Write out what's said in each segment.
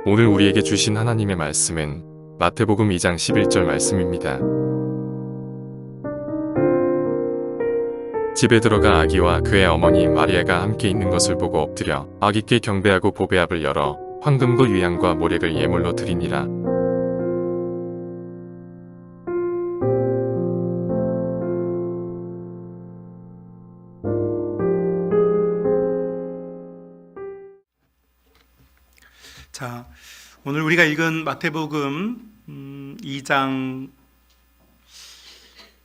오늘 우리에게 주신 하나님의 말씀은 마태복음 2장 11절 말씀입니다. 집에 들어가 아기와 그의 어머니 마리아가 함께 있는 것을 보고 엎드려 아기께 경배하고 보배압을 열어 황금과 유향과 모략을 예물로 드리니라. 자, 오늘 우리가 읽은 마태복음 2장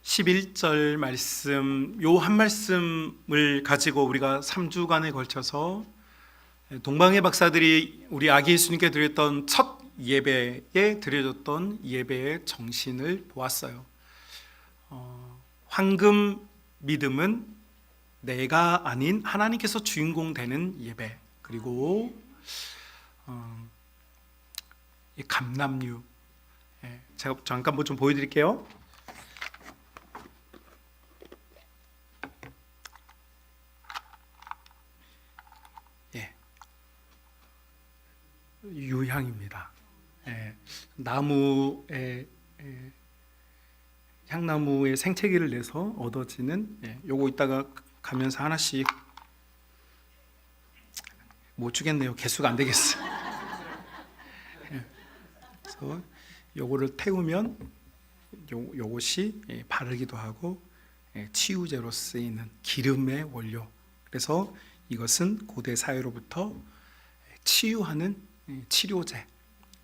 11절 말씀, 요 한 말씀을 가지고 우리가 3주간에 걸쳐서 동방의 박사들이 우리 아기 예수님께 드렸던 첫 예배에 드려졌던 예배의 정신을 보았어요. 황금 믿음은 내가 아닌 하나님께서 주인공 되는 예배, 그리고 이 감람류, 제가 잠깐 뭐 좀 보여드릴게요. 유향입니다. 나무에 향나무의 생채기를 내서 얻어지는, 요거 이따가 가면서 하나씩 못 주겠네요. 개수가 안 되겠어. 그래서 요거를 태우면 요것이 바르기도 하고 치유제로 쓰이는 기름의 원료. 그래서 이것은 고대 사회로부터 치유하는 치료제.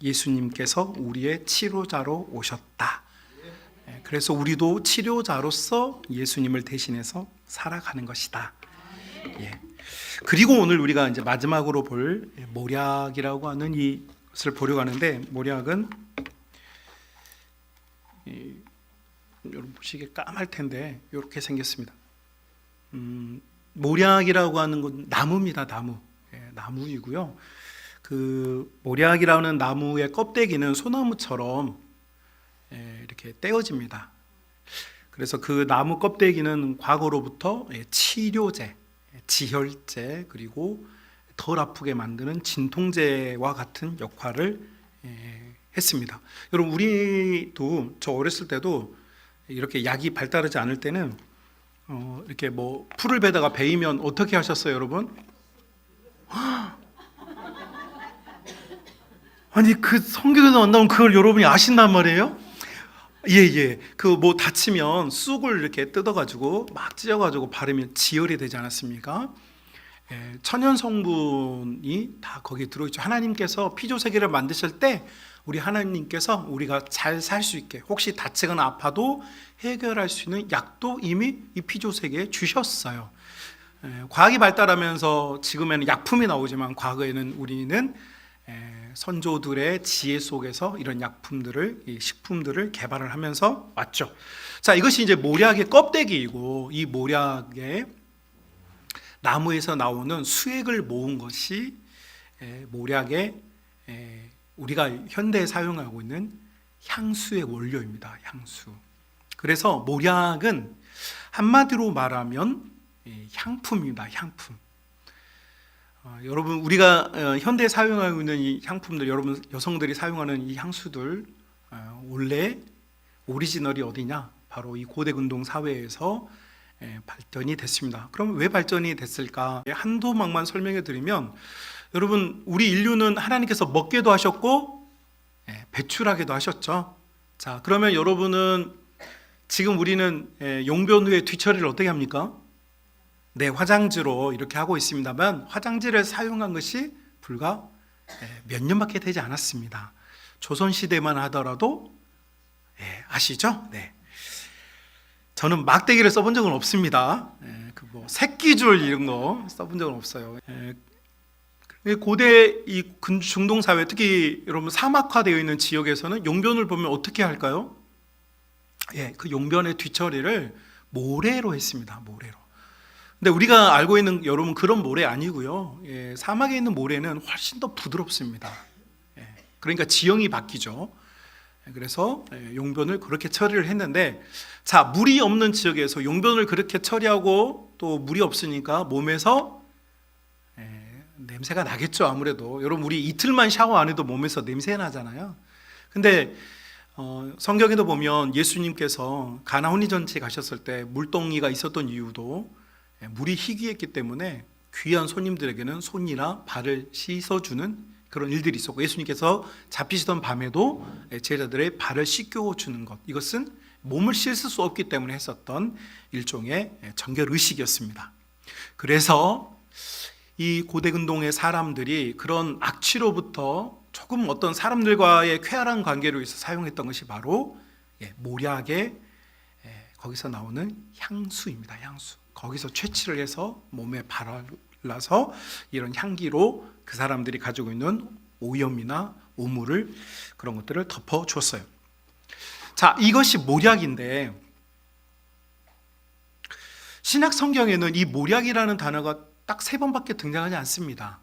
예수님께서 우리의 치료자로 오셨다. 그래서 우리도 치료자로서 예수님을 대신해서 살아가는 것이다. 그리고 오늘 우리가 이제 마지막으로 볼 모략이라고 하는 이것을 보려고 하는데, 모략은 여러분 보시기에 까말 텐데 이렇게 생겼습니다. 모략이라고 하는 건 나무입니다. 나무이고요. 그 모략이라는 나무의 껍데기는 소나무처럼 이렇게 떼어집니다. 그래서 그 나무 껍데기는 과거로부터 치료제, 지혈제, 그리고 덜 아프게 만드는 진통제와 같은 역할을 했습니다. 여러분, 우리도 저 어렸을 때도 이렇게 약이 발달하지 않을 때는 이렇게 뭐 풀을 베다가 베이면 어떻게 하셨어요, 여러분? 아니, 그 성경에 나온 그걸 여러분이 아신단 말이에요? 그 뭐 다치면 쑥을 이렇게 뜯어가지고 막 찢어가지고 바르면 지혈이 되지 않았습니까? 천연 성분이 다 거기에 들어있죠. 하나님께서 피조세계를 만드실 때 우리 하나님께서 우리가 잘 살 수 있게, 혹시 다치거나 아파도 해결할 수 있는 약도 이미 이 피조세계에 주셨어요. 과학이 발달하면서 지금에는 약품이 나오지만 과거에는 우리는 선조들의 지혜 속에서 이런 약품들을, 이 식품들을 개발을 하면서 왔죠. 자, 이것이 이제 모략의 껍데기이고, 이 모략의 나무에서 나오는 수액을 모은 것이 모략의 우리가 현대에 사용하고 있는 향수의 원료입니다. 향수. 그래서 모략은 한마디로 말하면 향품입니다. 향품. 여러분, 우리가 현대에 사용하고 있는 이 향품들, 여러분 여성들이 사용하는 이 향수들, 원래 오리지널이 어디냐? 바로 이 고대 근동 사회에서 발전이 됐습니다. 그럼 왜 발전이 됐을까? 한도막만 설명해 드리면, 여러분, 우리 인류는 하나님께서 먹게도 하셨고 배출하게도 하셨죠. 자, 그러면 여러분은 지금 우리는 용변 후에 뒤처리를 어떻게 합니까? 화장지로 이렇게 하고 있습니다만, 화장지를 사용한 것이 불과 몇 년밖에 되지 않았습니다. 조선시대만 하더라도 아시죠? 저는 막대기를 써본 적은 없습니다. 그 뭐 새끼줄 이런 거 써본 적은 없어요. 고대 이 중동 사회, 특히 여러분 사막화되어 있는 지역에서는 용변을 보면 어떻게 할까요? 그 용변의 뒤처리를 모래로 했습니다. 모래로. 근데 우리가 알고 있는, 여러분, 그런 모래 아니고요. 사막에 있는 모래는 훨씬 더 부드럽습니다. 그러니까 지형이 바뀌죠. 그래서 용변을 그렇게 처리를 했는데, 자, 물이 없는 지역에서 용변을 그렇게 처리하고 또 물이 없으니까 몸에서 냄새가 나겠죠. 아무래도 여러분, 우리 이틀만 샤워 안 해도 몸에서 냄새 나잖아요. 근데 성경에도 보면 예수님께서 가나 혼인잔치 가셨을 때 물동이가 있었던 이유도 물이 희귀했기 때문에 귀한 손님들에게는 손이나 발을 씻어주는 그런 일들이 있었고, 예수님께서 잡히시던 밤에도 제자들의 발을 씻겨주는 것, 이것은 몸을 씻을 수 없기 때문에 했었던 일종의 정결 의식이었습니다. 그래서 이 고대근동의 사람들이 그런 악취로부터 조금 어떤 사람들과의 쾌활한 관계로 해서 사용했던 것이 바로 모략의 거기서 나오는 향수입니다. 향수. 거기서 채취를 해서 몸에 발라서 이런 향기로 그 사람들이 가지고 있는 오염이나 오물을, 그런 것들을 덮어 주었어요. 자, 이것이 모략인데, 신약 성경에는 이 모략이라는 단어가 딱 3번밖에 등장하지 않습니다.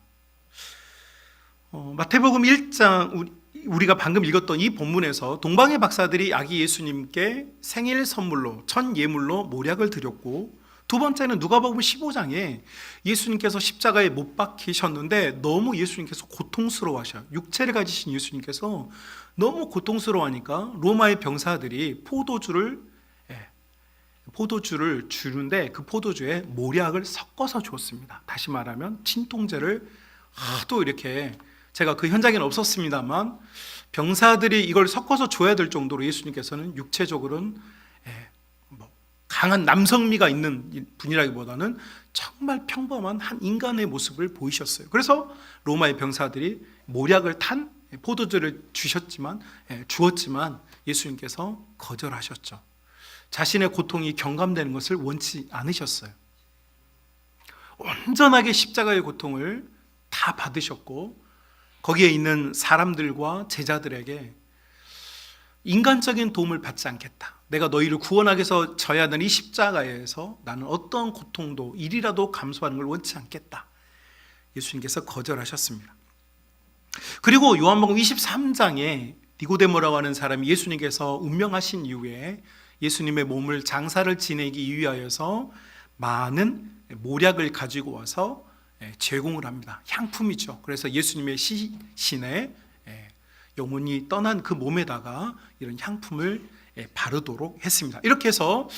마태복음 1장, 우리가 방금 읽었던 이 본문에서 동방의 박사들이 아기 예수님께 생일 선물로, 첫 예물로 모략을 드렸고, 두 번째는 누가복음 15장에 예수님께서 십자가에 못 박히셨는데 너무 예수님께서 고통스러워하셔요. 육체를 가지신 예수님께서 너무 고통스러워하니까 로마의 병사들이 포도주를 주는데 그 포도주에 모략을 섞어서 줬습니다. 다시 말하면 진통제를 하도 이렇게, 제가 그 현장에는 없었습니다만 병사들이 이걸 섞어서 줘야 될 정도로 예수님께서는 육체적으로는 강한 남성미가 있는 분이라기보다는 정말 평범한 한 인간의 모습을 보이셨어요. 그래서 로마의 병사들이 모략을 탄 포도주를 주었지만 예수님께서 거절하셨죠. 자신의 고통이 경감되는 것을 원치 않으셨어요. 온전하게 십자가의 고통을 다 받으셨고, 거기에 있는 사람들과 제자들에게 인간적인 도움을 받지 않겠다, 내가 너희를 구원하기 위해서 져야 하는 이 십자가에서 나는 어떤 고통도 일이라도 감수하는 걸 원치 않겠다, 예수님께서 거절하셨습니다. 그리고 요한복음 23장에 니고데모라고 하는 사람이 예수님께서 운명하신 이후에 예수님의 몸을 장사를 지내기 위하여서 많은 모략을 가지고 와서 제공을 합니다. 향품이죠. 그래서 예수님의 시신에 영혼이 떠난 그 몸에다가 이런 향품을 바르도록 했습니다. 이렇게 해서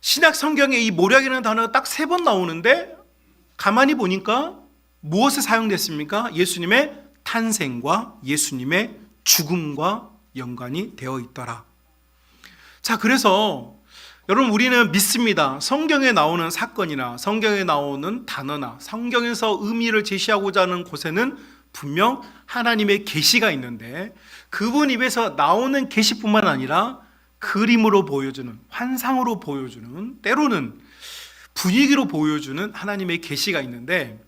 신약 성경에 이 모략이라는 단어가 딱 3번 나오는데, 가만히 보니까 무엇에 사용됐습니까? 예수님의 탄생과 예수님의 죽음과 연관이 되어 있더라. 자, 그래서 여러분, 우리는 믿습니다. 성경에 나오는 사건이나 성경에 나오는 단어나 성경에서 의미를 제시하고자 하는 곳에는 분명 하나님의 계시가 있는데, 그분 입에서 나오는 계시뿐만 아니라 그림으로 보여주는, 환상으로 보여주는, 때로는 분위기로 보여주는 하나님의 계시가 있는데,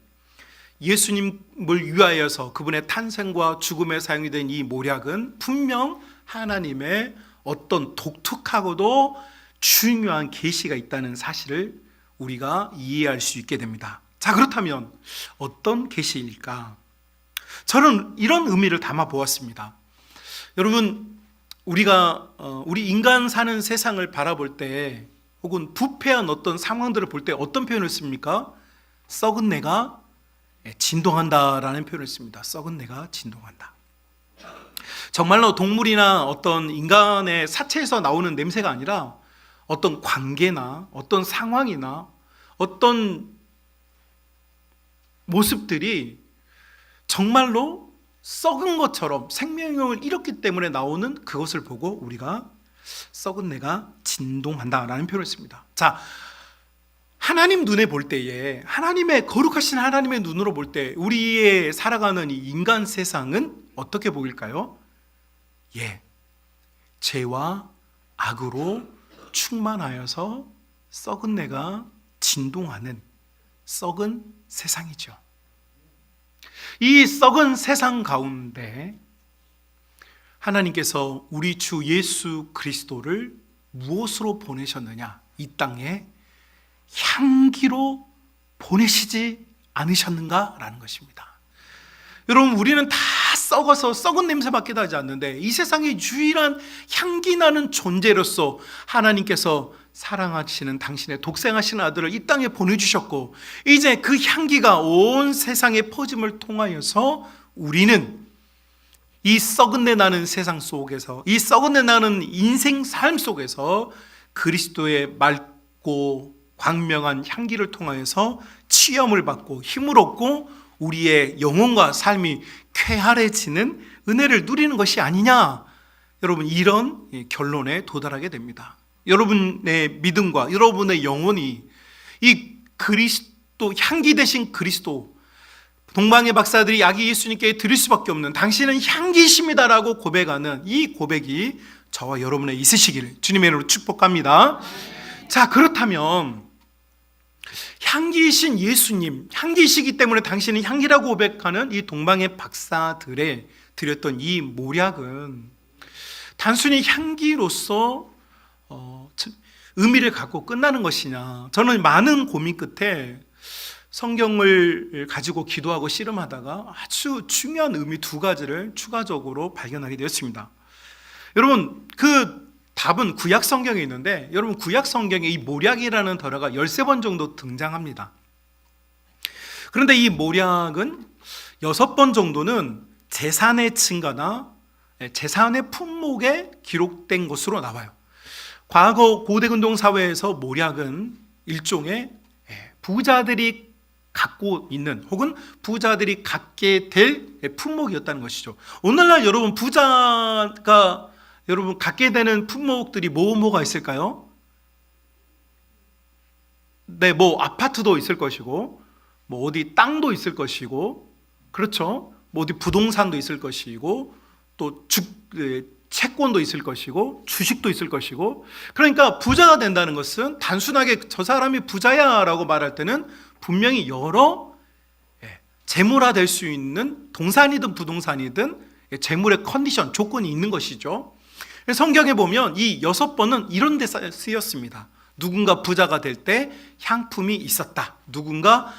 예수님을 위하여서 그분의 탄생과 죽음에 사용이 된 이 모략은 분명 하나님의 어떤 독특하고도 중요한 계시가 있다는 사실을 우리가 이해할 수 있게 됩니다. 자, 그렇다면 어떤 계시일까? 저는 이런 의미를 담아 보았습니다. 여러분, 우리 인간 사는 세상을 바라볼 때, 혹은 부패한 어떤 상황들을 볼 때 어떤 표현을 씁니까? 썩은 내가 진동한다라는 표현을 씁니다. 썩은 내가 진동한다. 정말로 동물이나 어떤 인간의 사체에서 나오는 냄새가 아니라 어떤 관계나 어떤 상황이나 어떤 모습들이 정말로 썩은 것처럼 생명력을 잃었기 때문에 나오는 그것을 보고 우리가 썩은 내가 진동한다라는 표현을 씁니다. 자, 하나님 눈에 볼 때에, 하나님의 거룩하신 하나님의 눈으로 볼 때 우리의 살아가는 이 인간 세상은 어떻게 보일까요? 죄와 악으로 충만하여서 썩은 내가 진동하는 썩은 세상이죠. 이 썩은 세상 가운데 하나님께서 우리 주 예수 그리스도를 무엇으로 보내셨느냐? 이 땅에 향기로 보내시지 않으셨는가라는 것입니다. 여러분, 우리는 다 썩어서 썩은 냄새밖에 나지 않는데 이 세상의 유일한 향기 나는 존재로서 하나님께서 사랑하시는 당신의 독생하신 아들을 이 땅에 보내주셨고, 이제 그 향기가 온 세상에 퍼짐을 통하여서 우리는 이 썩은 내 나는 세상 속에서, 이 썩은 내 나는 인생 삶 속에서 그리스도의 맑고 광명한 향기를 통하여서 치염을 받고 힘을 얻고 우리의 영혼과 삶이 쾌활해지는 은혜를 누리는 것이 아니냐, 여러분, 이런 결론에 도달하게 됩니다. 여러분의 믿음과 여러분의 영혼이 이 그리스도, 향기 되신 그리스도, 동방의 박사들이 아기 예수님께 드릴 수밖에 없는 당신은 향기십니다라고 고백하는 이 고백이 저와 여러분의 있으시기를 주님의 이름으로 축복합니다. 자, 그렇다면 향기이신 예수님, 향기이시기 때문에 당신은 향기라고 고백하는 이 동방의 박사들의 드렸던 이 모략은 단순히 향기로서 의미를 갖고 끝나는 것이냐, 저는 많은 고민 끝에 성경을 가지고 기도하고 씨름하다가 아주 중요한 의미 두 가지를 추가적으로 발견하게 되었습니다. 여러분, 그 답은 구약 성경에 있는데, 여러분, 구약 성경에 이 모략이라는 단어가 13번 정도 등장합니다. 그런데 이 모략은 6번 정도는 재산의 증가나 재산의 품목에 기록된 것으로 나와요. 과거 고대근동 사회에서 모략은 일종의 부자들이 갖고 있는 혹은 부자들이 갖게 될 품목이었다는 것이죠. 오늘날 여러분, 부자가 여러분 갖게 되는 품목들이 뭐가 있을까요? 네, 뭐 아파트도 있을 것이고, 뭐 어디 땅도 있을 것이고, 그렇죠? 뭐 어디 부동산도 있을 것이고, 또 채권도 있을 것이고, 주식도 있을 것이고. 그러니까 부자가 된다는 것은 단순하게 저 사람이 부자야라고 말할 때는 분명히 여러 재물화될 수 있는 동산이든 부동산이든 재물의 컨디션, 조건이 있는 것이죠. 성경에 보면 이 6번은 이런 데 쓰였습니다. 누군가 부자가 될 때 향품이 있었다. 누군가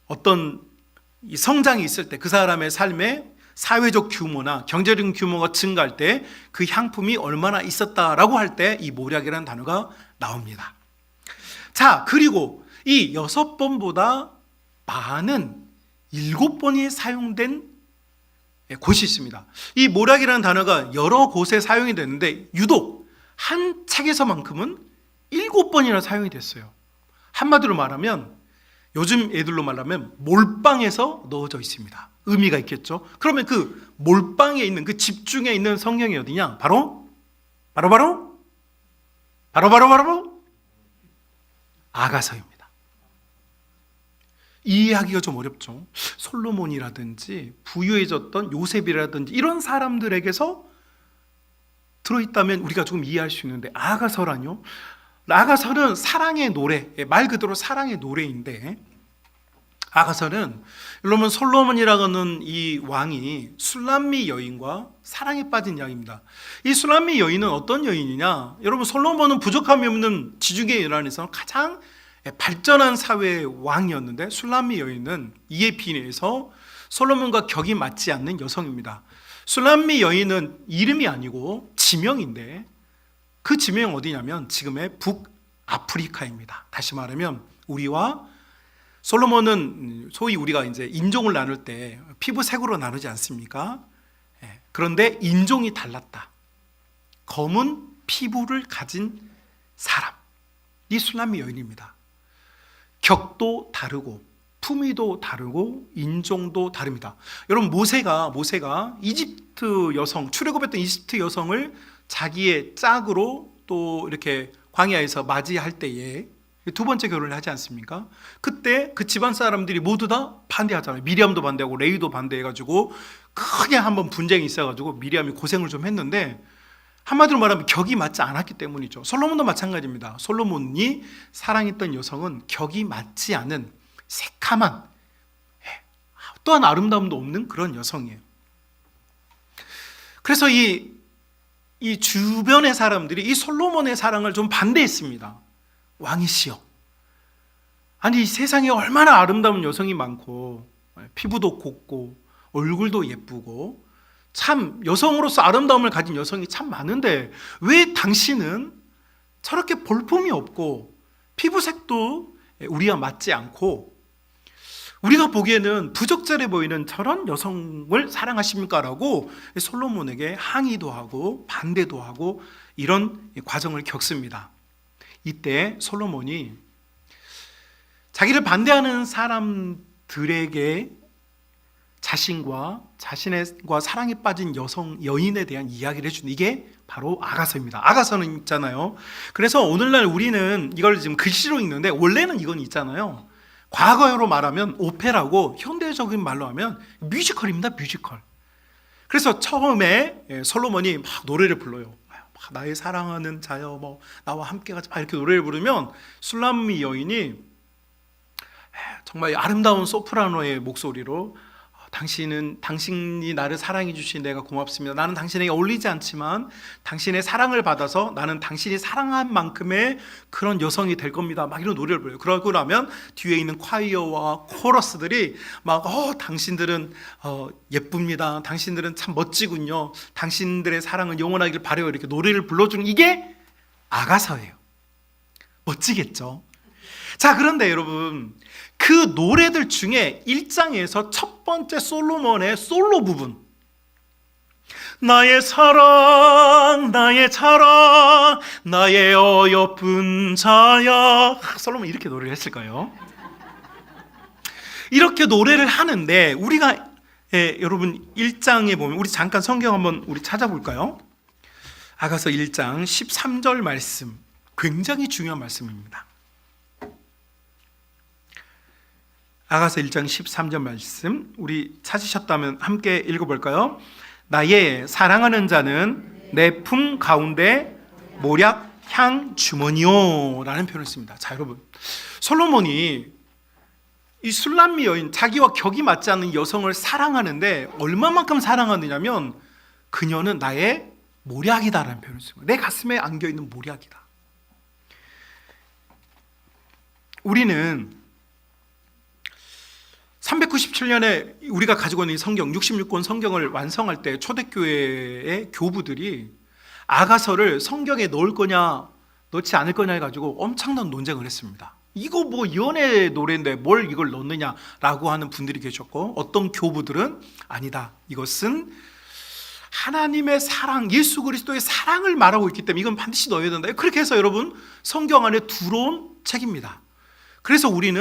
어떤 성장이 있을 때 그 사람의 삶에 사회적 규모나 경제적 규모가 증가할 때 그 향품이 얼마나 있었다라고 할 때 이 모략이라는 단어가 나옵니다. 자, 그리고 이 6번보다 많은 7번이 사용된 곳이 있습니다. 이 모략이라는 단어가 여러 곳에 사용이 됐는데 유독 한 책에서만큼은 7번이나 사용이 됐어요. 한마디로 말하면, 요즘 애들로 말하면 몰빵해서 넣어져 있습니다. 의미가 있겠죠. 그러면 그 몰빵에 있는, 그 집중에 있는 성경이 어디냐? 바로 아가서입니다. 이해하기가 좀 어렵죠. 솔로몬이라든지 부유해졌던 요셉이라든지 이런 사람들에게서 들어있다면 우리가 조금 이해할 수 있는데, 아가서라뇨? 아가서는 사랑의 노래, 말 그대로 사랑의 노래인데, 아가서는 여러분 솔로몬이라는 이 왕이 술람미 여인과 사랑에 빠진 이야기입니다. 이 술람미 여인은 어떤 여인이냐? 여러분, 솔로몬은 부족함이 없는 지중해 연안에서 가장 발전한 사회의 왕이었는데, 술람미 여인은 이에 비해서 솔로몬과 격이 맞지 않는 여성입니다. 술람미 여인은 이름이 아니고 지명인데, 그 지명이 어디냐면 지금의 북아프리카입니다. 다시 말하면 우리와 솔로몬은 소위 우리가 이제 인종을 나눌 때 피부색으로 나누지 않습니까? 그런데 인종이 달랐다. 검은 피부를 가진 사람, 이 술람미 여인입니다. 격도 다르고 품위도 다르고 인종도 다릅니다. 여러분, 모세가 이집트 여성, 출애굽했던 이집트 여성을 자기의 짝으로 또 이렇게 광야에서 맞이할 때에 두 번째 결혼을 하지 않습니까? 그때 그 집안 사람들이 모두 다 반대하잖아요. 미리암도 반대하고 레위도 반대해가지고 크게 한번 분쟁이 있어가지고 미리암이 고생을 좀 했는데, 한마디로 말하면 격이 맞지 않았기 때문이죠. 솔로몬도 마찬가지입니다. 솔로몬이 사랑했던 여성은 격이 맞지 않은 새카만, 또한 아름다움도 없는 그런 여성이에요. 그래서 이 주변의 사람들이 이 솔로몬의 사랑을 좀 반대했습니다. 왕이시여, 아니 이 세상에 얼마나 아름다운 여성이 많고 피부도 곱고 얼굴도 예쁘고 참 여성으로서 아름다움을 가진 여성이 참 많은데 왜 당신은 저렇게 볼품이 없고 피부색도 우리와 맞지 않고 우리가 보기에는 부적절해 보이는 저런 여성을 사랑하십니까? 라고 솔로몬에게 항의도 하고 반대도 하고 이런 과정을 겪습니다. 이때 솔로몬이 자기를 반대하는 사람들에게 자신과 사랑에 빠진 여인에 대한 이야기를 해주는 이게 바로 아가서입니다. 아가서는 있잖아요. 그래서 오늘날 우리는 이걸 지금 글씨로 읽는데 원래는 이건 있잖아요. 과거로 말하면 오페라고 현대적인 말로 하면 뮤지컬입니다. 뮤지컬. 그래서 처음에 솔로몬이 막 노래를 불러요. 막 나의 사랑하는 자여 뭐 나와 함께 가자 이렇게 노래를 부르면 술람미 여인이 정말 아름다운 소프라노의 목소리로 당신이 나를 사랑해 주신 내가 고맙습니다. 나는 당신에게 어울리지 않지만 당신의 사랑을 받아서 나는 당신이 사랑한 만큼의 그런 여성이 될 겁니다. 막 이런 노래를 불러요. 그러고 나면 뒤에 있는 콰이어와 코러스들이 막 당신들은 예쁩니다. 당신들은 참 멋지군요. 당신들의 사랑은 영원하길 바라요. 이렇게 노래를 불러주는 이게 아가서예요. 멋지겠죠? 자, 그런데 여러분 그 노래들 중에 1장에서 첫 번째 솔로몬의 솔로 부분 나의 사랑 나의 자랑 나의 어여쁜 자야 솔로몬 이렇게 노래를 했을까요? 이렇게 노래를 하는데 우리가 여러분 1장에 보면 우리 잠깐 성경 한번 우리 찾아볼까요? 아가서 1장 13절 말씀 굉장히 중요한 말씀입니다. 아가서 1장 13절 말씀 우리 찾으셨다면 함께 읽어볼까요? 나의 사랑하는 자는 내 품 가운데 모략 향 주머니요 라는 표현을 씁니다. 자, 여러분 솔로몬이 이 술람미 여인 자기와 격이 맞지 않는 여성을 사랑하는데 얼마만큼 사랑하느냐면 그녀는 나의 모략이다라는 표현을 씁니다. 내 가슴에 안겨있는 모략이다. 우리는 397년에 우리가 가지고 있는 성경 66권 성경을 완성할 때 초대교회의 교부들이 아가서를 성경에 넣을 거냐 넣지 않을 거냐 해가지고 엄청난 논쟁을 했습니다. 이거 뭐 연애 노래인데 뭘 이걸 넣느냐라고 하는 분들이 계셨고 어떤 교부들은 아니다. 이것은 하나님의 사랑, 예수 그리스도의 사랑을 말하고 있기 때문에 이건 반드시 넣어야 된다. 그렇게 해서 여러분 성경 안에 들어온 책입니다. 그래서 우리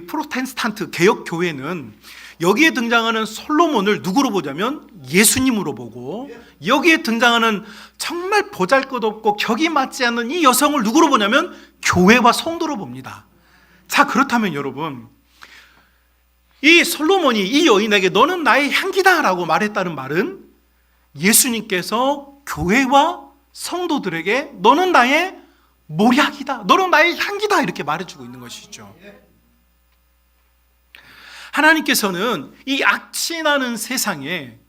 프로테스탄트 개혁교회는 여기에 등장하는 솔로몬을 누구로 보자면 예수님으로 보고 여기에 등장하는 정말 보잘것없고 격이 맞지 않는 이 여성을 누구로 보냐면 교회와 성도로 봅니다. 자, 그렇다면 여러분 이 솔로몬이 이 여인에게 너는 나의 향기다 라고 말했다는 말은 예수님께서 교회와 성도들에게 너는 나의 모략이다, 너는 나의 향기다 이렇게 말해주고 있는 것이죠. 하나님께서는 이 악취나는 세상에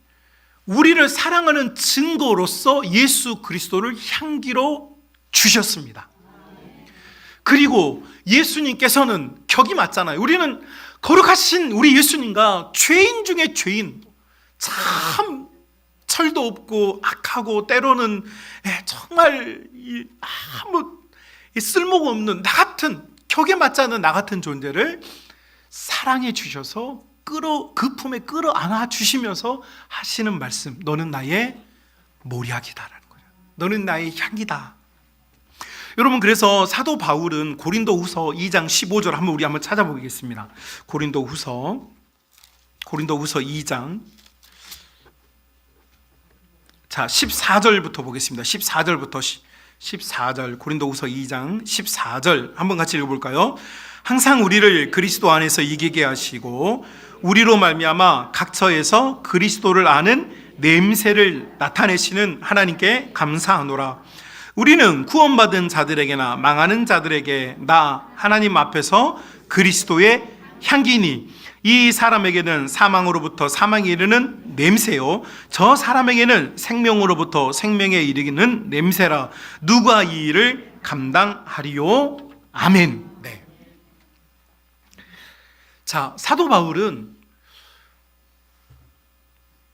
우리를 사랑하는 증거로서 예수 그리스도를 향기로 주셨습니다. 그리고 예수님께서는 격이 맞잖아요. 우리는 거룩하신 우리 예수님과 죄인 중에 죄인, 참 철도 없고 악하고 때로는 정말 아무 쓸모가 없는 나 같은, 격에 맞지 않는 나 같은 존재를 사랑해 주셔서 그 품에 끌어안아 주시면서 하시는 말씀, 너는 나의 모략이다라는 거예요. 너는 나의 향기다. 여러분, 그래서 사도 바울은 고린도후서 2장 15절 우리 한번 찾아보겠습니다. 고린도후서 2장 14절부터 보겠습니다. 14절 고린도후서 2장 14절 한번 같이 읽어볼까요? 항상 우리를 그리스도 안에서 이기게 하시고 우리로 말미암아 각처에서 그리스도를 아는 냄새를 나타내시는 하나님께 감사하노라. 우리는 구원받은 자들에게나 망하는 자들에게 나 하나님 앞에서 그리스도의 향기니 이 사람에게는 사망으로부터 사망에 이르는 냄새요 저 사람에게는 생명으로부터 생명에 이르는 냄새라. 누가 이 일을 감당하리요? 아멘. 네. 자, 사도 바울은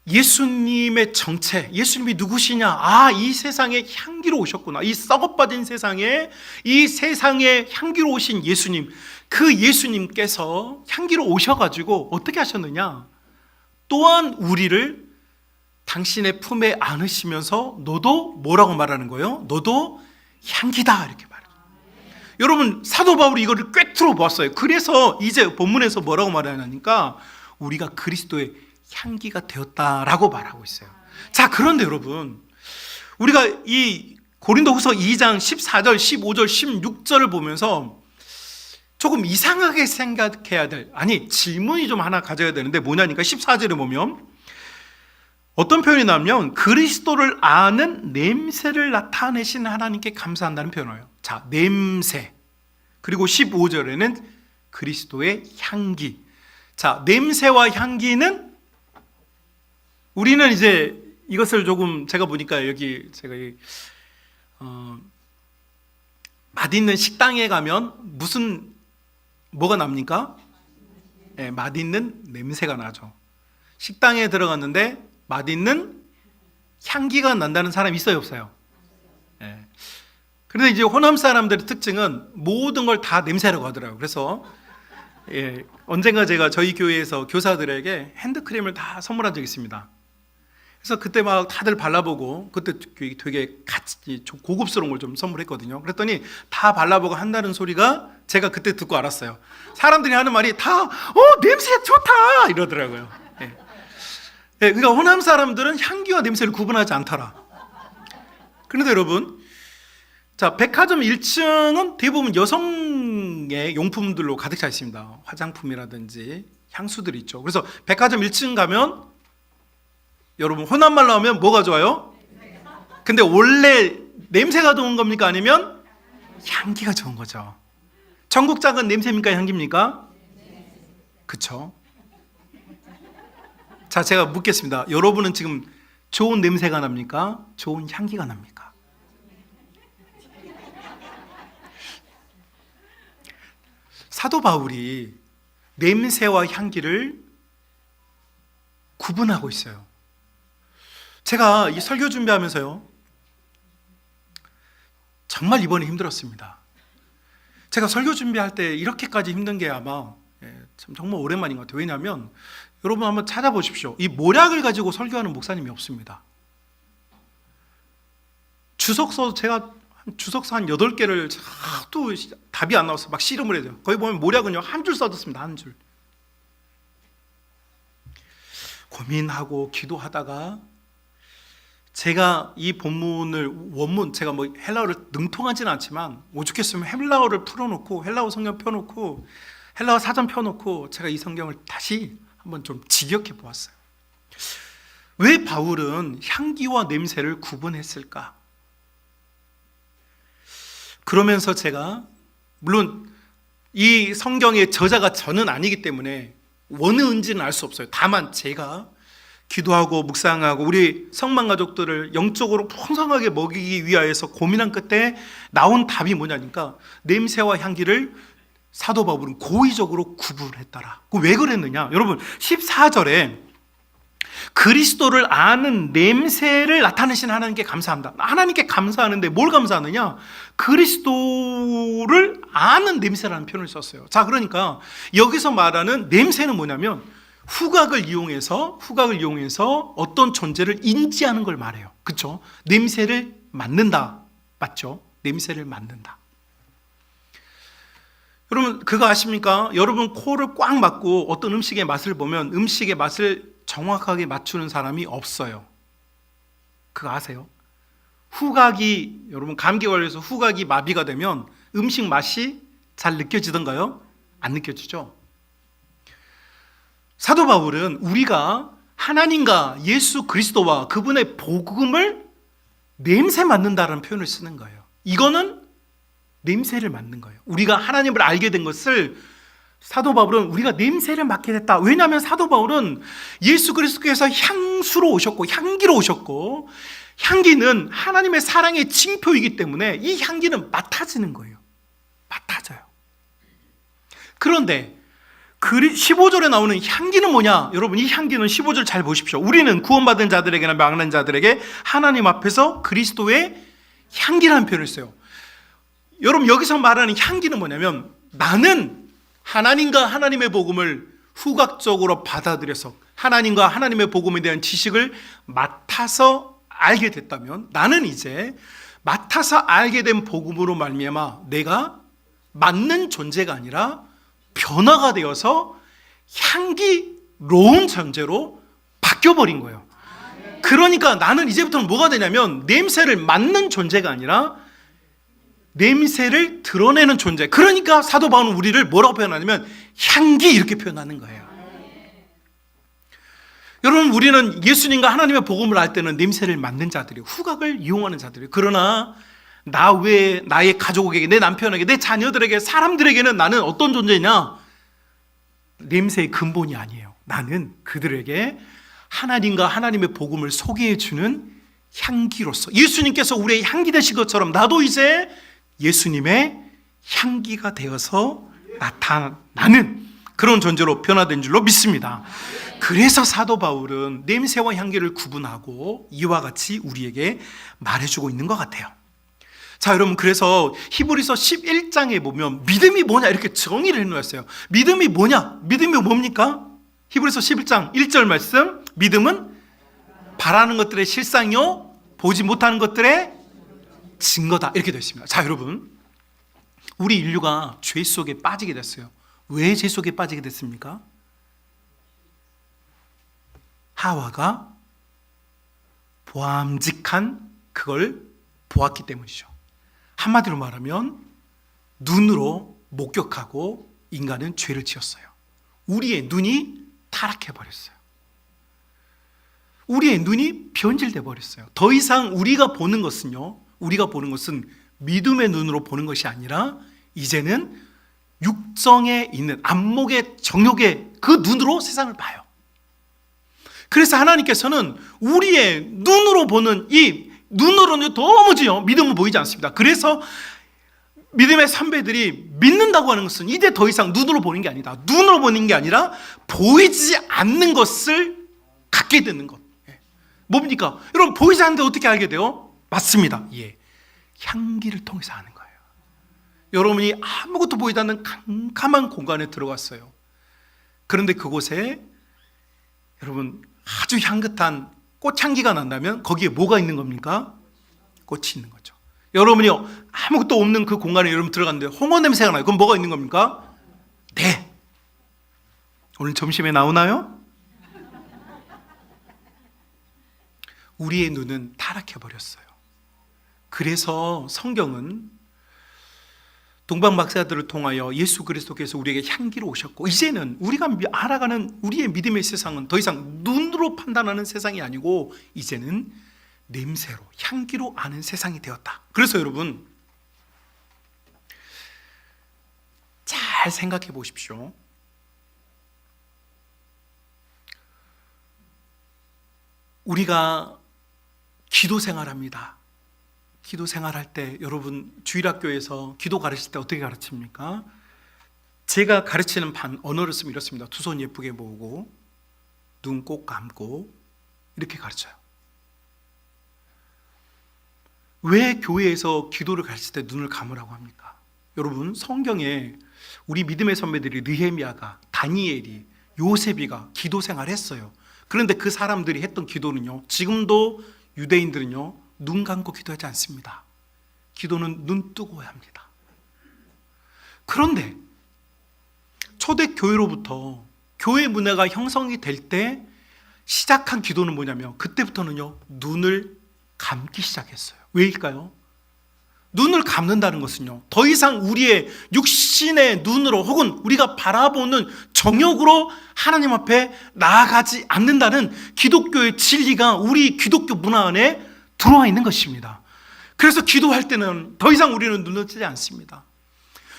예수님의 정체, 예수님이 누구시냐? 아, 이 세상에 향기로 오셨구나. 이 썩어빠진 세상에, 이 세상에 향기로 오신 예수님, 그 예수님께서 향기로 오셔가지고 어떻게 하셨느냐? 또한 우리를 당신의 품에 안으시면서 너도 뭐라고 말하는 거예요? 너도 향기다, 이렇게 말해요. 여러분, 사도 바울이 이거를 꿰뚫어 보았어요. 그래서 이제 본문에서 뭐라고 말하냐니까 우리가 그리스도의 향기가 되었다라고 말하고 있어요. 자, 그런데 여러분, 우리가 이 고린도후서 2장 14절, 15절, 16절을 보면서 조금 이상하게 생각해야 될, 아니 질문이 좀 하나 가져야 되는데 뭐냐니까 14절에 보면 어떤 표현이 나오면 그리스도를 아는 냄새를 나타내신 하나님께 감사한다는 표현이에요. 자, 냄새. 그리고 15절에는 그리스도의 향기. 자, 냄새와 향기는 우리는 이제 이것을 조금 제가 보니까 여기 제가 맛있는 식당에 가면 뭐가 납니까? 네, 맛있는 냄새가 나죠. 식당에 들어갔는데 맛있는 향기가 난다는 사람이 있어요, 없어요? 네. 그런데 이제 호남 사람들의 특징은 모든 걸 다 냄새라고 하더라고요. 그래서 언젠가 제가 저희 교회에서 교사들에게 핸드크림을 다 선물한 적이 있습니다. 그래서 그때 막 다들 발라보고, 그때 되게 고급스러운 걸 좀 선물했거든요. 그랬더니 다 발라보고 한다는 소리가 제가 그때 듣고 알았어요. 사람들이 하는 말이 다 냄새 좋다 이러더라고요. 그러니까 호남 사람들은 향기와 냄새를 구분하지 않더라. 그런데 여러분, 자, 백화점 1층은 대부분 여성의 용품들로 가득 차 있습니다. 화장품이라든지 향수들이 있죠. 그래서 백화점 1층 가면 여러분 호남말로 하면 뭐가 좋아요? 근데 원래 냄새가 좋은 겁니까? 아니면 향기가 좋은 거죠. 청국장은 냄새입니까? 향기입니까? 그쵸? 자, 제가 묻겠습니다. 여러분은 지금 좋은 냄새가 납니까? 좋은 향기가 납니까? 사도 바울이 냄새와 향기를 구분하고 있어요. 제가 이 설교 준비하면서요, 정말 이번에 힘들었습니다. 제가 설교 준비할 때 이렇게까지 힘든 게 아마 정말 오랜만인 것 같아요. 왜냐하면 여러분 한번 찾아보십시오. 이 모략을 가지고 설교하는 목사님이 없습니다. 주석서 제가 주석서 한 8개를 또 답이 안 나와서 막 씨름을 해야 돼요. 거기 보면 모략은요 한 줄 써뒀습니다. 한 줄. 고민하고 기도하다가 제가 이 본문을 원문, 제가 뭐 헬라어를 능통하지는 않지만 오죽했으면 헬라어를 풀어놓고 헬라어 성경 펴놓고 헬라어 사전 펴놓고 제가 이 성경을 다시 한번 좀 직역해 보았어요. 왜 바울은 향기와 냄새를 구분했을까? 그러면서 제가 물론 이 성경의 저자가 저는 아니기 때문에 원의인지는 알 수 없어요. 다만 제가 기도하고 묵상하고 우리 성만 가족들을 영적으로 풍성하게 먹이기 위하여서 고민한 끝에 나온 답이 뭐냐니까 냄새와 향기를 사도 바울은 고의적으로 구분했더라. 왜 그랬느냐? 여러분 14절에 그리스도를 아는 냄새를 나타내신 하나님께 감사합니다. 하나님께 감사하는데 뭘 감사하느냐? 그리스도를 아는 냄새라는 표현을 썼어요. 자, 그러니까 여기서 말하는 냄새는 뭐냐면 후각을 이용해서 어떤 존재를 인지하는 걸 말해요. 그렇죠? 냄새를 맡는다. 맞죠? 냄새를 맡는다. 여러분 그거 아십니까? 여러분 코를 꽉 막고 어떤 음식의 맛을 보면 음식의 맛을 정확하게 맞추는 사람이 없어요. 그거 아세요? 후각이, 여러분 감기 걸려서 후각이 마비가 되면 음식 맛이 잘 느껴지던가요? 안 느껴지죠? 사도 바울은 우리가 하나님과 예수 그리스도와 그분의 복음을 냄새 맡는다라는 표현을 쓰는 거예요. 이거는 냄새를 맡는 거예요. 우리가 하나님을 알게 된 것을 사도 바울은 우리가 냄새를 맡게 됐다. 왜냐하면 사도 바울은 예수 그리스도께서 향수로 오셨고 향기로 오셨고 향기는 하나님의 사랑의 징표이기 때문에 이 향기는 맡아지는 거예요. 맡아져요. 그런데 15절에 나오는 향기는 뭐냐? 여러분, 이 향기는 15절 잘 보십시오. 우리는 구원받은 자들에게나 망하는 자들에게 하나님 앞에서 그리스도의 향기라는 표현을 써요. 여러분, 여기서 말하는 향기는 뭐냐면, 나는 하나님과 하나님의 복음을 후각적으로 받아들여서 하나님과 하나님의 복음에 대한 지식을 맡아서 알게 됐다면, 나는 이제 맡아서 알게 된 복음으로 말미암아 내가 맞는 존재가 아니라 변화가 되어서 향기로운 존재로 바뀌어버린 거예요. 그러니까 나는 이제부터는 뭐가 되냐면, 냄새를 맡는 존재가 아니라 냄새를 드러내는 존재. 그러니까 사도 바울은 우리를 뭐라고 표현하냐면 향기, 이렇게 표현하는 거예요. 여러분, 우리는 예수님과 하나님의 복음을 알 때는 냄새를 맡는 자들이에요. 후각을 이용하는 자들이에요. 그러나 나 외에 나의 가족에게, 내 남편에게, 내 자녀들에게, 사람들에게는 나는 어떤 존재냐? 냄새의 근본이 아니에요. 나는 그들에게 하나님과 하나님의 복음을 소개해 주는 향기로서, 예수님께서 우리의 향기 되신 것처럼 나도 이제 예수님의 향기가 되어서 나타나는 그런 존재로 변화된 줄로 믿습니다. 그래서 사도 바울은 냄새와 향기를 구분하고 이와 같이 우리에게 말해주고 있는 것 같아요. 자, 여러분, 그래서 히브리서 11장에 보면 믿음이 뭐냐 이렇게 정의를 해놓았어요. 믿음이 뭐냐? 믿음이 뭡니까? 히브리서 11장 1절 말씀, 믿음은 바라는 것들의 실상이요 보지 못하는 것들의 증거다, 이렇게 되어 있습니다. 자, 여러분, 우리 인류가 죄 속에 빠지게 됐어요. 왜 죄 속에 빠지게 됐습니까? 하와가 보암직한 그걸 보았기 때문이죠. 한마디로 말하면 눈으로 목격하고 인간은 죄를 지었어요. 우리의 눈이 타락해 버렸어요. 우리의 눈이 변질돼 버렸어요. 더 이상 우리가 보는 것은요, 우리가 보는 것은 믿음의 눈으로 보는 것이 아니라 이제는 육정에 있는 안목의 정욕의 그 눈으로 세상을 봐요. 그래서 하나님께서는 우리의 눈으로 보는 이 눈으로는 도무지요 믿음은 보이지 않습니다. 그래서 믿음의 선배들이 믿는다고 하는 것은 이제 더 이상 눈으로 보는 게 아니다. 눈으로 보는 게 아니라 보이지 않는 것을 갖게 되는 것. 뭡니까? 여러분, 보이지 않는데 어떻게 알게 돼요? 맞습니다. 예, 향기를 통해서 아는 거예요. 여러분이 아무것도 보이지 않는 캄캄한 공간에 들어갔어요. 그런데 그곳에 여러분 아주 향긋한 꽃향기가 난다면 거기에 뭐가 있는 겁니까? 꽃이 있는 거죠. 여러분이 아무것도 없는 그 공간에 여러분 들어갔는데 홍어 냄새가 나요. 그럼 뭐가 있는 겁니까? 네. 오늘 점심에 나오나요? 우리의 눈은 타락해버렸어요. 그래서 성경은 동방박사들을 통하여 예수 그리스도께서 우리에게 향기로 오셨고, 이제는 우리가 알아가는 우리의 믿음의 세상은 더 이상 눈으로 판단하는 세상이 아니고 이제는 냄새로, 향기로 아는 세상이 되었다. 그래서 여러분 잘 생각해 보십시오. 우리가 기도 생활합니다. 기도 생활할 때 여러분 주일학교에서 기도 가르칠 때 어떻게 가르칩니까? 제가 가르치는 언어를 쓰면 이렇습니다. 두 손 예쁘게 모으고 눈 꼭 감고 이렇게 가르쳐요. 왜 교회에서 기도를 가르칠 때 눈을 감으라고 합니까? 여러분, 성경에 우리 믿음의 선배들이 느헤미야가, 다니엘이, 요셉이가 기도 생활을 했어요. 그런데 그 사람들이 했던 기도는요, 지금도 유대인들은요 눈 감고 기도하지 않습니다. 기도는 눈 뜨고 해야 합니다. 그런데 초대교회로부터 교회 문화가 형성이 될 때 시작한 기도는 뭐냐면 그때부터는요 눈을 감기 시작했어요. 왜일까요? 눈을 감는다는 것은요 더 이상 우리의 육신의 눈으로 혹은 우리가 바라보는 정욕으로 하나님 앞에 나아가지 않는다는 기독교의 진리가 우리 기독교 문화 안에 들어와 있는 것입니다. 그래서 기도할 때는 더 이상 우리는 눈을 뜨지 않습니다.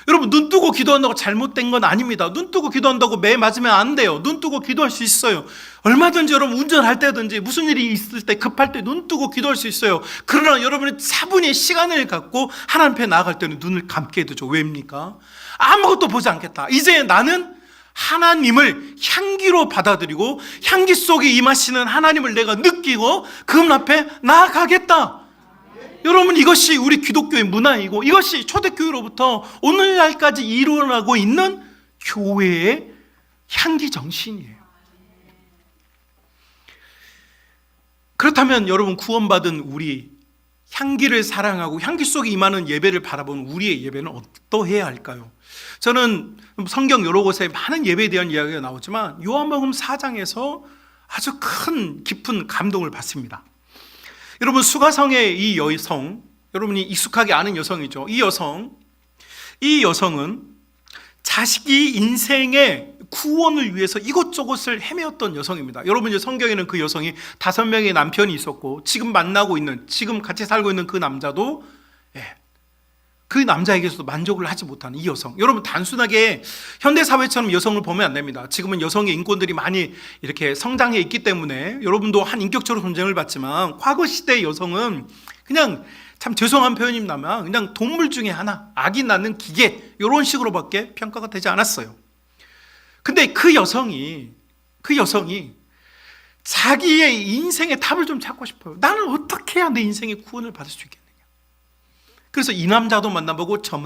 여러분, 눈 뜨고 기도한다고 잘못된 건 아닙니다. 눈 뜨고 기도한다고 매 맞으면 안 돼요. 눈 뜨고 기도할 수 있어요. 얼마든지 여러분 운전할 때든지 무슨 일이 있을 때 급할 때 눈 뜨고 기도할 수 있어요. 그러나 여러분이 차분히 시간을 갖고 하나님 앞에 나아갈 때는 눈을 감게 되죠. 왜입니까? 아무것도 보지 않겠다. 이제 나는 하나님을 향기로 받아들이고 향기 속에 임하시는 하나님을 내가 느끼고 그분 앞에 나아가겠다. 여러분, 이것이 우리 기독교의 문화이고 이것이 초대교회로부터 오늘날까지 일어나고 있는 교회의 향기 정신이에요. 그렇다면 여러분, 구원받은 우리, 향기를 사랑하고 향기 속에 임하는 예배를 바라보는 우리의 예배는 어떠해야 할까요? 저는 성경 여러 곳에 많은 예배에 대한 이야기가 나오지만 요한복음 4장에서 아주 큰 깊은 감동을 받습니다. 여러분, 수가성의 이 여성, 여러분이 익숙하게 아는 여성이죠. 이 여성은 자식이 인생의 구원을 위해서 이곳저곳을 헤매었던 여성입니다. 여러분, 이제 성경에는 그 여성이 5명의 남편이 있었고 지금 만나고 있는, 지금 같이 살고 있는 그 남자도 그 남자에게서도 만족을 하지 못하는 이 여성. 여러분, 단순하게 현대사회처럼 여성을 보면 안 됩니다. 지금은 여성의 인권들이 많이 이렇게 성장해 있기 때문에 여러분도 한 인격적으로 존중을 받지만 과거 시대의 여성은 그냥, 참 죄송한 표현입니다만, 그냥 동물 중에 하나, 아기 낳는 기계, 이런 식으로밖에 평가가 되지 않았어요. 근데 그 여성이 자기의 인생의 답을 좀 찾고 싶어요. 나는 어떻게 해야 내 인생의 구원을 받을 수 있겠느냐. 그래서 이 남자도 만나보고 저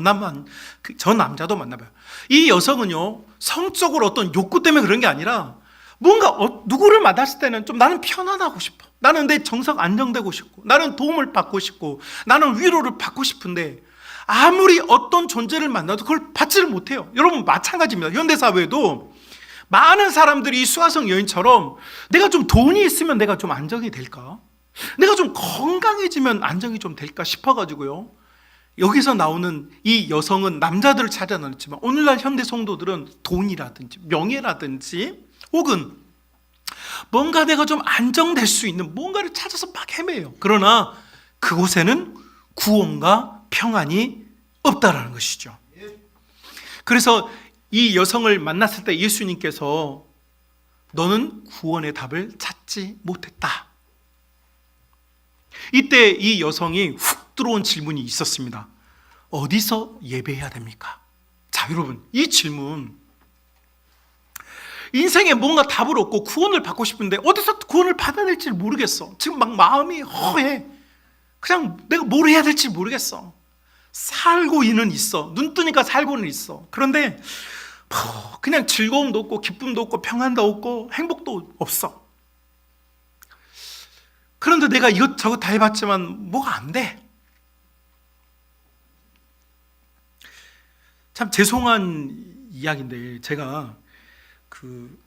남자도 만나봐요. 이 여성은요, 성적으로 어떤 욕구 때문에 그런 게 아니라 뭔가 누구를 만났을 때는 좀 나는 편안하고 싶어. 나는 내 정서가 안정되고 싶고, 나는 도움을 받고 싶고, 나는 위로를 받고 싶은데 아무리 어떤 존재를 만나도 그걸 받지를 못해요. 여러분, 마찬가지입니다. 현대사회도 많은 사람들이 이 수가성 여인처럼 내가 좀 돈이 있으면 내가 좀 안정이 될까? 내가 좀 건강해지면 안정이 좀 될까 싶어가지고요, 여기서 나오는 이 여성은 남자들을 찾아놨지만 오늘날 현대 성도들은 돈이라든지 명예라든지 혹은 뭔가 내가 좀 안정될 수 있는 뭔가를 찾아서 막 헤매요. 그러나 그곳에는 구원과 평안이 없다라는 것이죠. 그래서 이 여성을 만났을 때 예수님께서 너는 구원의 답을 찾지 못했다. 이때 이 여성이 훅 들어온 질문이 있었습니다. 어디서 예배해야 됩니까? 자, 여러분, 이 질문, 인생에 뭔가 답을 얻고 구원을 받고 싶은데 어디서 구원을 받아야 될지 모르겠어. 지금 막 마음이 허해. 그냥 내가 뭘 해야 될지 모르겠어. 살고는 있어. 눈 뜨니까 살고는 있어. 그런데 그냥 즐거움도 없고 기쁨도 없고 평안도 없고 행복도 없어. 그런데 내가 이것저것 다 해봤지만 뭐가 안 돼. 참 죄송한 이야기인데 제가 그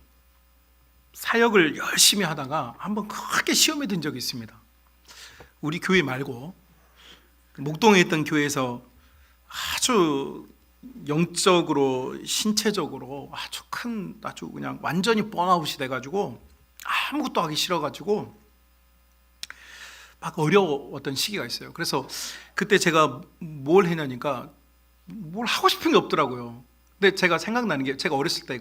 사역을 열심히 하다가 한번 크게 시험에 든 적이 있습니다. 우리 교회 말고 목동에 있던 교회에서 아주 영적으로 신체적으로 아주 그냥 완전히 번아웃이 돼가지고 아무것도 하기 싫어가지고 막 어려웠던 시기가 있어요. 그래서 그때 제가 뭘 했냐니까 뭘 하고 싶은 게 없더라고요. 근데 제가 생각나는 게, 제가 어렸을 때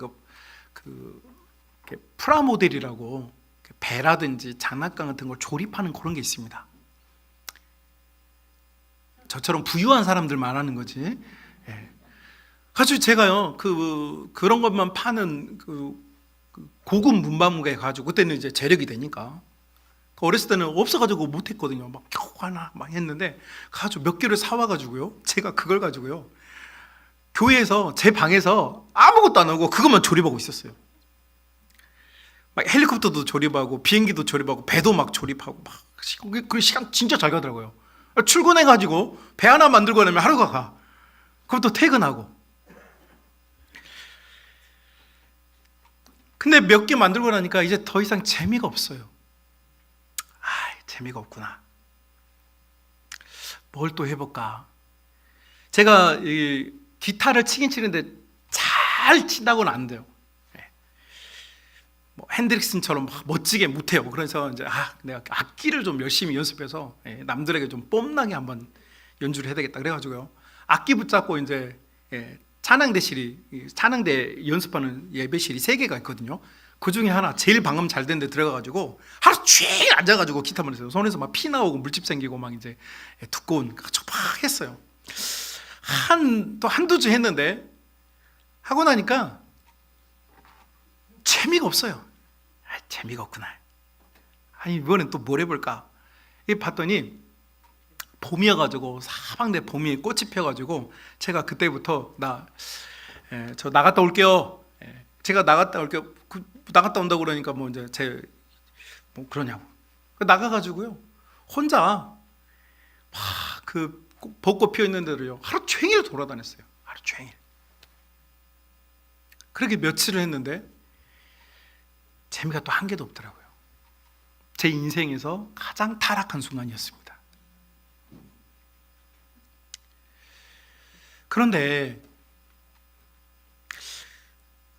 프라모델이라고 배라든지 장난감 같은 걸 조립하는 그런 게 있습니다. 저처럼 부유한 사람들만 하는 거지. 가지고 제가요, 그런 것만 파는 고급 문방구에 가지고, 그때는 이제 재력이 되니까, 어렸을 때는 없어가지고 못했거든요. 막 겨우 하나 막 했는데 가지고 몇 개를 사와가지고요, 제가 그걸 가지고요 교회에서 제 방에서 아무것도 안 하고 그것만 조립하고 있었어요. 막 헬리콥터도 조립하고 비행기도 조립하고 배도 막 조립하고 막 그 시간 진짜 잘 가더라고요. 출근해가지고 배 하나 만들고 나면 하루가 가. 그럼 또 퇴근하고. 근데 몇 개 만들고 나니까 이제 더 이상 재미가 없어요. 재미가 없구나. 뭘 또 해볼까? 제가 이 기타를 치긴 치는데 잘 친다고는 안 돼요. 뭐 핸드릭슨처럼 멋지게 못해요. 그래서 이제 내가 악기를 좀 열심히 연습해서 남들에게 좀 뽐나게 한번 연주를 해야 되겠다. 그래가지고요, 악기 붙잡고 이제 찬양대 연습하는 예배실이 3개가 있거든요. 그 중에 하나 제일 방음 잘 된 데 들어가가지고 하루 종일 앉아가지고 기타만 했어요. 손에서 막 피 나오고 물집 생기고 막 이제 두꺼운 막 했어요. 또 한두 주 했는데 하고 나니까 재미가 없어요. 재미가 없구나. 아니 이번엔 또 뭘 해볼까? 이 봤더니 봄이어가지고 사방대 봄이 꽃이 펴가지고 제가 그때부터 저 나갔다 올게요. 제가 나갔다 올게요. 나갔다 온다고 그러니까 뭐 이제 뭐 그러냐고 나가가지고요 혼자 막 그 벚꽃 피어 있는 데로요 하루 종일 돌아다녔어요. 하루 종일. 그렇게 며칠을 했는데 재미가 또 한 개도 없더라고요. 제 인생에서 가장 타락한 순간이었습니다. 그런데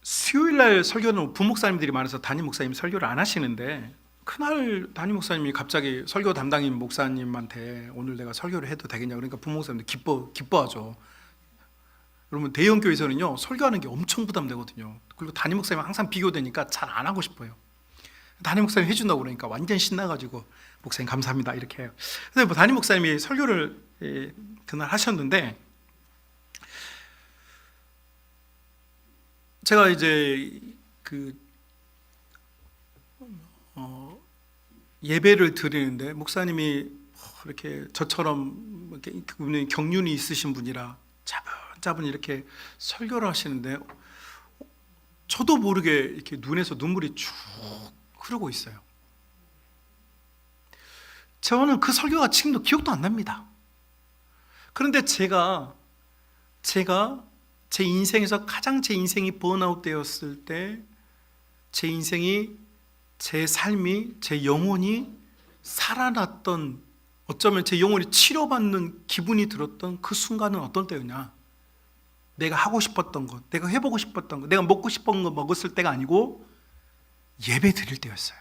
수요일날 설교는 부목사님들이 많아서 담임 목사님이 설교를 안 하시는데 그날 담임 목사님이 갑자기 설교 담당인 목사님한테 오늘 내가 설교를 해도 되겠냐 그러니까 부목사님들 기뻐하죠. 여러분 대형 교회에서는요 설교하는 게 엄청 부담되거든요. 그리고 담임 목사님은 항상 비교되니까 잘 안 하고 싶어요. 담임 목사님 해준다고 그러니까 완전 신나가지고 목사님 감사합니다 이렇게 해요. 근데 뭐 담임 목사님이 설교를 그날 하셨는데 제가 이제 예배를 드리는데 목사님이 이렇게 저처럼 이렇게 경륜이 있으신 분이라 차분차분 이렇게 설교를 하시는데 저도 모르게 이렇게 눈에서 눈물이 쭉 흐르고 있어요. 저는 그 설교가 지금도 기억도 안 납니다. 그런데 제가 제 인생에서 가장 제 인생이 번아웃 되었을 때 제 인생이 제 삶이 제 영혼이 살아났던 어쩌면 제 영혼이 치료받는 기분이 들었던 그 순간은 어떤 때였냐? 내가 하고 싶었던 것, 내가 해보고 싶었던 것, 내가 먹고 싶은 거 먹었을 때가 아니고 예배 드릴 때였어요.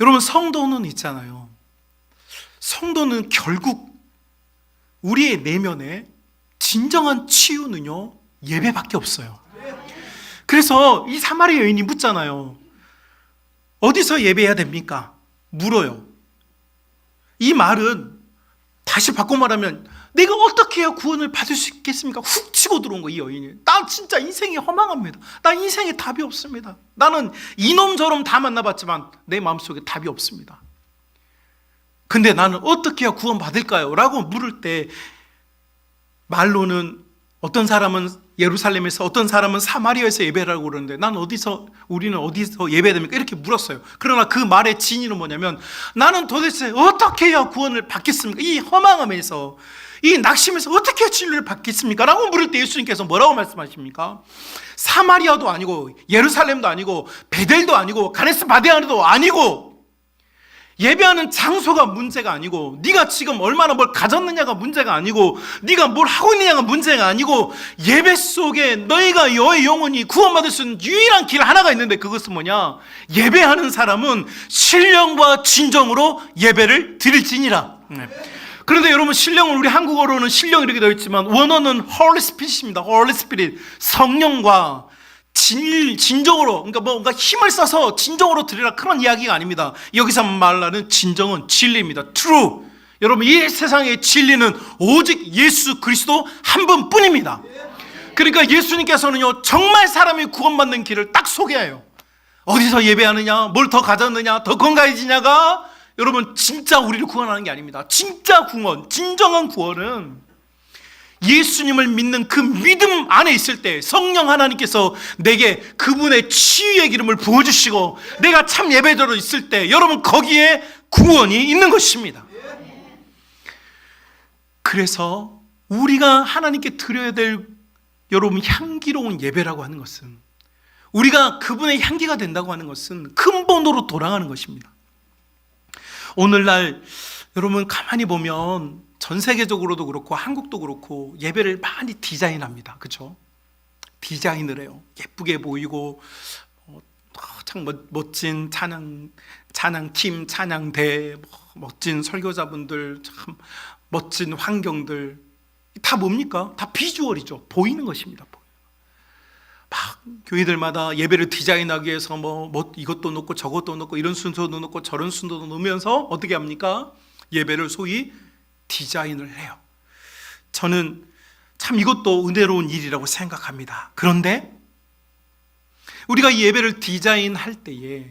여러분 성도는 있잖아요. 성도는 결국 우리의 내면에 진정한 치유는요 예배밖에 없어요. 그래서 이 사마리아 여인이 묻잖아요. 어디서 예배해야 됩니까? 물어요. 이 말은 다시 바꿔 말하면 내가 어떻게 해야 구원을 받을 수 있겠습니까? 훅 치고 들어온 거예요. 이 여인이. 나 진짜 인생이 허망합니다. 나 인생에 답이 없습니다. 나는 이놈 저놈 다 만나봤지만 내 마음속에 답이 없습니다. 근데 나는 어떻게 해야 구원 받을까요? 라고 물을 때 말로는 어떤 사람은 예루살렘에서 어떤 사람은 사마리아에서 예배를 하고 그러는데 우리는 어디서 예배해야 됩니까? 이렇게 물었어요. 그러나 그 말의 진위는 뭐냐면 나는 도대체 어떻게 해야 구원을 받겠습니까? 이 허망함에서 이 낙심에서 어떻게 해야 진리를 받겠습니까? 라고 물을 때 예수님께서 뭐라고 말씀하십니까? 사마리아도 아니고 예루살렘도 아니고 베델도 아니고 가데스 바네아도 아니고 예배하는 장소가 문제가 아니고 네가 지금 얼마나 뭘 가졌느냐가 문제가 아니고 네가 뭘 하고 있느냐가 문제가 아니고 예배 속에 너희가 너의 영혼이 구원받을 수 있는 유일한 길 하나가 있는데 그것은 뭐냐? 예배하는 사람은 신령과 진정으로 예배를 드릴지니라. 그런데 여러분 신령은 우리 한국어로는 신령 이렇게 되어 있지만 원어는 Holy Spirit입니다. Holy Spirit 성령과 진정으로 뭔가 힘을 써서 진정으로 드리라 그런 이야기가 아닙니다. 여기서 말하는 진정은 진리입니다. True. 여러분 이 세상의 진리는 오직 예수 그리스도 한 분뿐입니다. 그러니까 예수님께서는요 정말 사람이 구원받는 길을 딱 소개해요. 어디서 예배하느냐, 뭘 더 가졌느냐, 더 건강해지냐가 여러분 진짜 우리를 구원하는 게 아닙니다. 진짜 구원, 진정한 구원은 예수님을 믿는 그 믿음 안에 있을 때 성령 하나님께서 내게 그분의 치유의 기름을 부어주시고 내가 참 예배대로 있을 때 여러분 거기에 구원이 있는 것입니다. 그래서 우리가 하나님께 드려야 될 여러분 향기로운 예배라고 하는 것은 우리가 그분의 향기가 된다고 하는 것은 근본으로 돌아가는 것입니다. 오늘날 여러분 가만히 보면 전 세계적으로도 그렇고 한국도 그렇고 예배를 많이 디자인합니다. 그렇죠? 디자인을 해요. 예쁘게 보이고 참 멋진 찬양팀, 찬양대, 멋진 설교자분들, 참 멋진 환경들 다 뭡니까? 다 비주얼이죠. 보이는 것입니다. 막 교회들마다 예배를 디자인하기 위해서 뭐 이것도 넣고 저것도 넣고 이런 순서도 넣고 저런 순서도 넣으면서 어떻게 합니까? 예배를 소위 디자인을 해요. 저는 참 이것도 은혜로운 일이라고 생각합니다. 그런데 우리가 이 예배를 디자인할 때에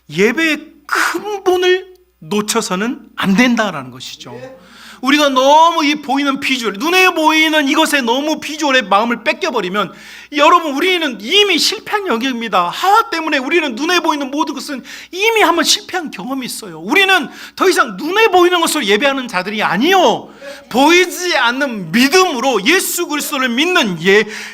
예배의 근본을 놓쳐서는 안 된다라는 것이죠. 우리가 너무 이 보이는 비주얼, 눈에 보이는 이것에 너무 비주얼의 마음을 뺏겨버리면 여러분, 우리는 이미 실패한 영역입니다. 하와 때문에 우리는 눈에 보이는 모든 것은 이미 한번 실패한 경험이 있어요. 우리는 더 이상 눈에 보이는 것으로 예배하는 자들이 아니요, 보이지 않는 믿음으로 예수 그리스도를 믿는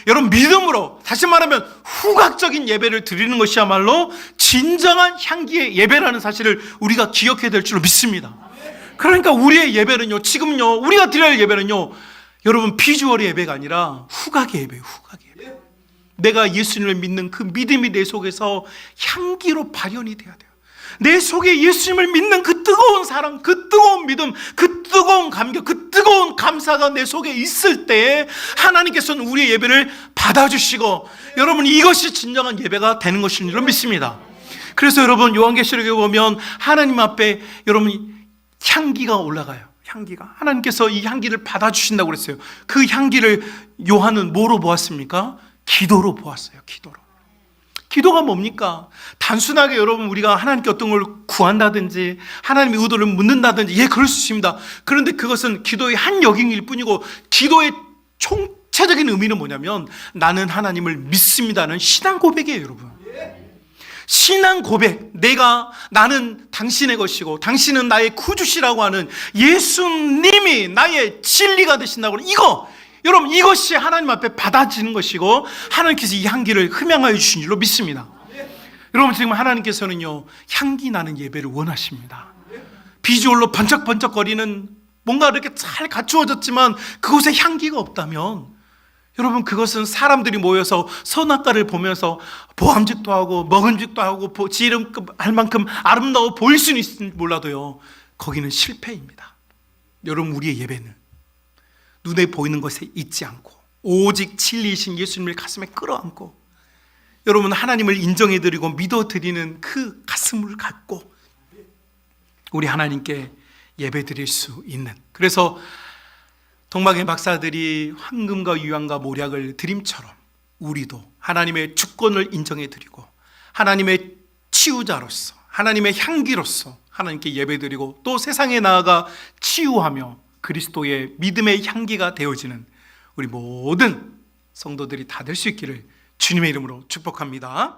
여러분, 믿음으로, 다시 말하면 후각적인 예배를 드리는 것이야말로 진정한 향기의 예배라는 사실을 우리가 기억해야 될 줄로 믿습니다. 그러니까 우리의 예배는요, 지금요, 우리가 드려야 할 예배는요, 여러분, 비주얼의 예배가 아니라 후각의 예배예요. 후각의 예배. 내가 예수님을 믿는 그 믿음이 내 속에서 향기로 발현이 돼야 돼요. 내 속에 예수님을 믿는 그 뜨거운 사랑, 그 뜨거운 믿음, 그 뜨거운 감격, 그 뜨거운 감사가 내 속에 있을 때 하나님께서는 우리의 예배를 받아주시고, 여러분, 이것이 진정한 예배가 되는 것인 줄로 믿습니다. 그래서 여러분, 요한계시록에 보면 하나님 앞에 여러분 향기가 올라가요. 향기가, 하나님께서 이 향기를 받아주신다고 그랬어요. 그 향기를 요한은 뭐로 보았습니까? 기도로 보았어요. 기도로. 기도가 뭡니까? 단순하게 여러분, 우리가 하나님께 어떤 걸 구한다든지 하나님의 의도를 묻는다든지, 예, 그럴 수 있습니다. 그런데 그것은 기도의 한 영역일 뿐이고, 기도의 총체적인 의미는 뭐냐면 나는 하나님을 믿습니다는 신앙 고백이에요. 여러분, 신앙 고백, 나는 당신의 것이고 당신은 나의 구주시라고 하는 예수님이 나의 진리가 되신다고 하는 이거, 여러분, 이것이 하나님 앞에 받아지는 것이고 하나님께서 이 향기를 흠양하여 주신 줄로 믿습니다. 여러분, 지금 하나님께서는요, 향기 나는 예배를 원하십니다. 비주얼로 번쩍번쩍거리는 뭔가 이렇게 잘 갖추어졌지만 그곳에 향기가 없다면, 여러분, 그것은 사람들이 모여서 선악과를 보면서 보암직도 하고 먹음직도 하고 지름할 만큼 아름다워 보일 수는 있을지 몰라도요, 거기는 실패입니다. 여러분, 우리의 예배는 눈에 보이는 것에 있지 않고 오직 진리이신 예수님을 가슴에 끌어안고, 여러분, 하나님을 인정해드리고 믿어드리는 그 가슴을 갖고 우리 하나님께 예배드릴 수 있는, 그래서 동방의 박사들이 황금과 유황과 모략을 드림처럼 우리도 하나님의 주권을 인정해드리고 하나님의 치유자로서, 하나님의 향기로서 하나님께 예배드리고 또 세상에 나아가 치유하며 그리스도의 믿음의 향기가 되어지는 우리 모든 성도들이 다 될 수 있기를 주님의 이름으로 축복합니다.